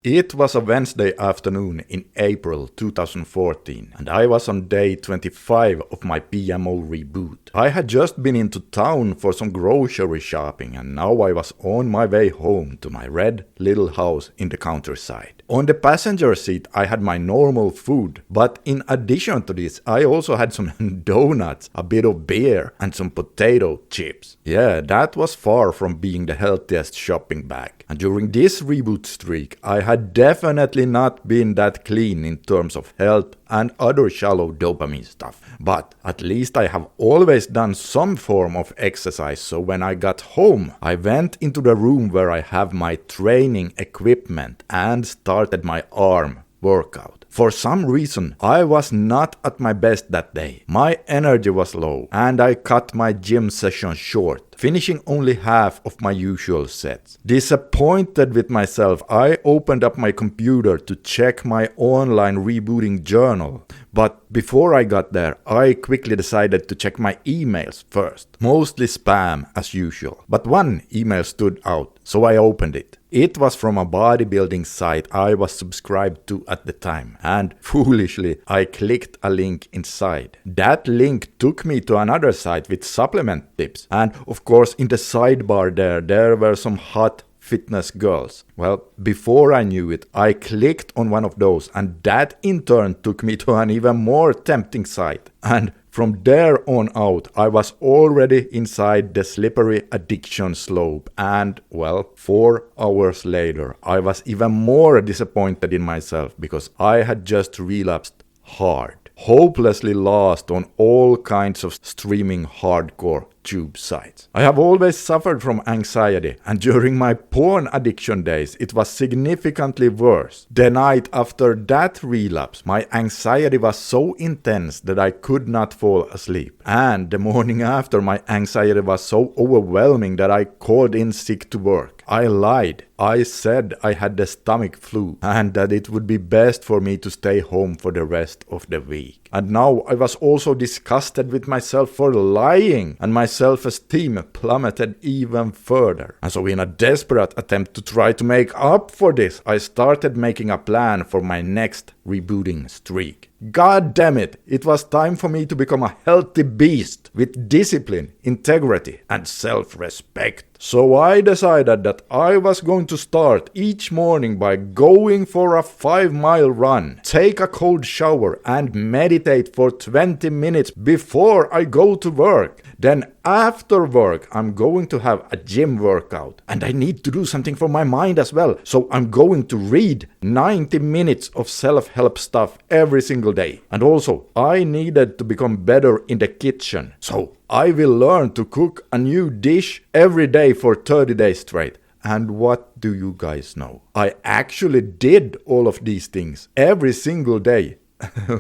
It was a Wednesday afternoon in April 2014, and I was on day 25 of my PMO reboot. I had just been into town for some grocery shopping, and now I was on my way home to my red little house in the countryside. On the passenger seat I had my normal food, but in addition to this I also had some donuts, a bit of beer, and some potato chips. Yeah, that was far from being the healthiest shopping bag. And during this reboot streak I had definitely not been that clean in terms of health and other shallow dopamine stuff. But at least I have always done some form of exercise, so when I got home I went into the room where I have my training equipment and started my arm workout. For some reason I was not at my best that day. My energy was low and I cut my gym session short, finishing only half of my usual sets. Disappointed with myself, I opened up my computer to check my online rebooting journal. But before I got there, I quickly decided to check my emails first. Mostly spam as usual. But one email stood out, so I opened it. It was from a bodybuilding site I was subscribed to at the time, and foolishly I clicked a link inside. That link took me to another site with supplement tips, and of course in the sidebar there were some hot fitness girls. Well, before I knew it, I clicked on one of those, and that in turn took me to an even more tempting site. And from there on out, I was already inside the slippery addiction slope, and, well, 4 hours later, I was even more disappointed in myself because I had just relapsed hard. Hopelessly lost on all kinds of streaming hardcore tube sites. I have always suffered from anxiety, and during my porn addiction days it was significantly worse. The night after that relapse, my anxiety was so intense that I could not fall asleep. And the morning after, my anxiety was so overwhelming that I called in sick to work. I lied. I said I had the stomach flu and that it would be best for me to stay home for the rest of the week. And now I was also disgusted with myself for lying, and my self-esteem plummeted even further. And so in a desperate attempt to try to make up for this, I started making a plan for my next rebooting streak. God damn it, it was time for me to become a healthy beast with discipline, integrity, and self-respect. So I decided that I was going to start each morning by going for a 5-mile run, take a cold shower, and meditate for 20 minutes before I go to work. Then after work, I'm going to have a gym workout, and I need to do something for my mind as well. So I'm going to read 90 minutes of self-help stuff every single day. And also, I needed to become better in the kitchen. So I will learn to cook a new dish every day for 30 days straight. And what do you guys know? I actually did all of these things every single day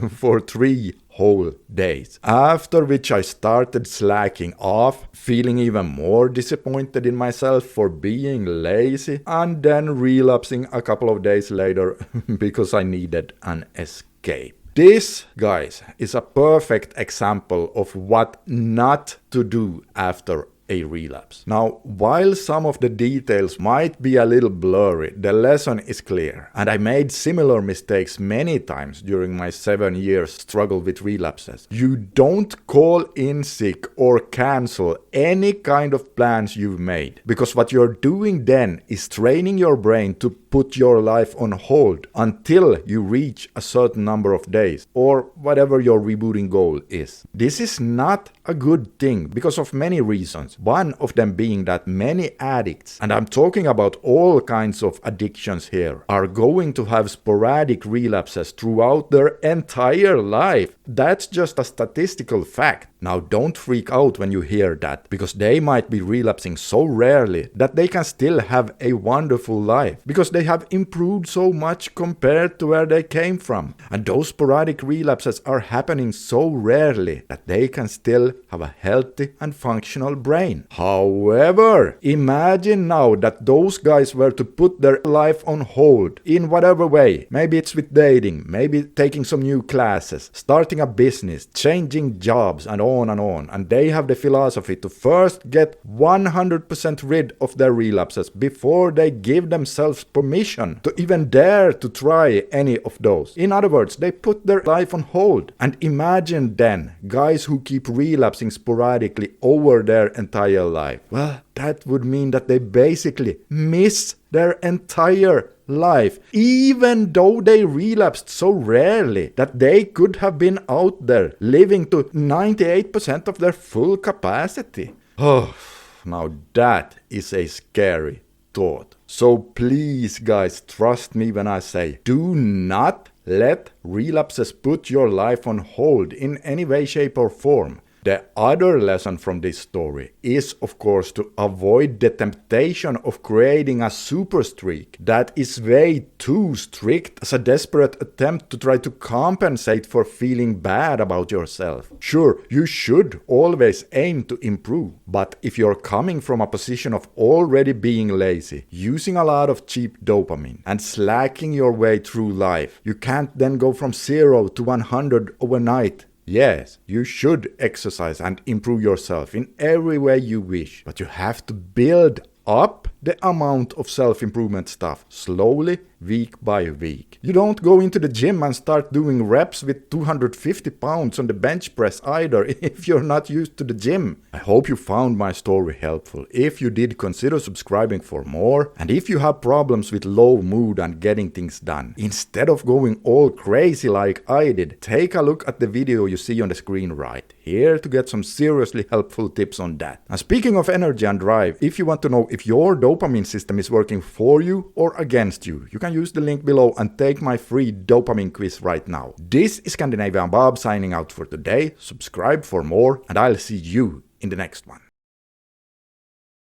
for 3 whole days. After which I started slacking off, feeling even more disappointed in myself for being lazy, and then relapsing a couple of days later because I needed an escape. This, guys, is a perfect example of what not to do after a relapse. Now, while some of the details might be a little blurry, the lesson is clear, and I made similar mistakes many times during my 7 years struggle with relapses. You don't call in sick or cancel any kind of plans you've made, because what you're doing then is training your brain to put your life on hold until you reach a certain number of days, or whatever your rebooting goal is. This is not a good thing because of many reasons. One of them being that many addicts, and I'm talking about all kinds of addictions here, are going to have sporadic relapses throughout their entire life. That's just a statistical fact. Now don't freak out when you hear that, because they might be relapsing so rarely that they can still have a wonderful life, because they have improved so much compared to where they came from. And those sporadic relapses are happening so rarely that they can still have a healthy and functional brain. brain. However, imagine now that those guys were to put their life on hold in whatever way. Maybe it's with dating, maybe taking some new classes, starting a business, changing jobs, and on and on. And they have the philosophy to first get 100% rid of their relapses before they give themselves permission to even dare to try any of those. In other words, they put their life on hold. And imagine then guys who keep relapsing sporadically over their entire life. Well, that would mean that they basically miss their entire life, even though they relapsed so rarely that they could have been out there living to 98% of their full capacity. Oh, now that is a scary thought. So please guys, trust me when I say, do not let relapses put your life on hold in any way, shape or form. The other lesson from this story is, of course, to avoid the temptation of creating a super streak that is way too strict as a desperate attempt to try to compensate for feeling bad about yourself. Sure, you should always aim to improve, but if you're coming from a position of already being lazy, using a lot of cheap dopamine, and slacking your way through life, you can't then go from 0 to 100 overnight. Yes, you should exercise and improve yourself in every way you wish, but you have to build up the amount of self-improvement stuff slowly, week by week. You don't go into the gym and start doing reps with 250 pounds on the bench press either if you're not used to the gym. I hope you found my story helpful. If you did, consider subscribing for more. And if you have problems with low mood and getting things done, instead of going all crazy like I did, take a look at the video you see on the screen right here to get some seriously helpful tips on that. And speaking of energy and drive, if you want to know if your dopamine system is working for you or against you, you can use the link below and take my free dopamine quiz right now. This is Scandinavian Bob signing out for today. Subscribe for more, and I'll see you in the next one.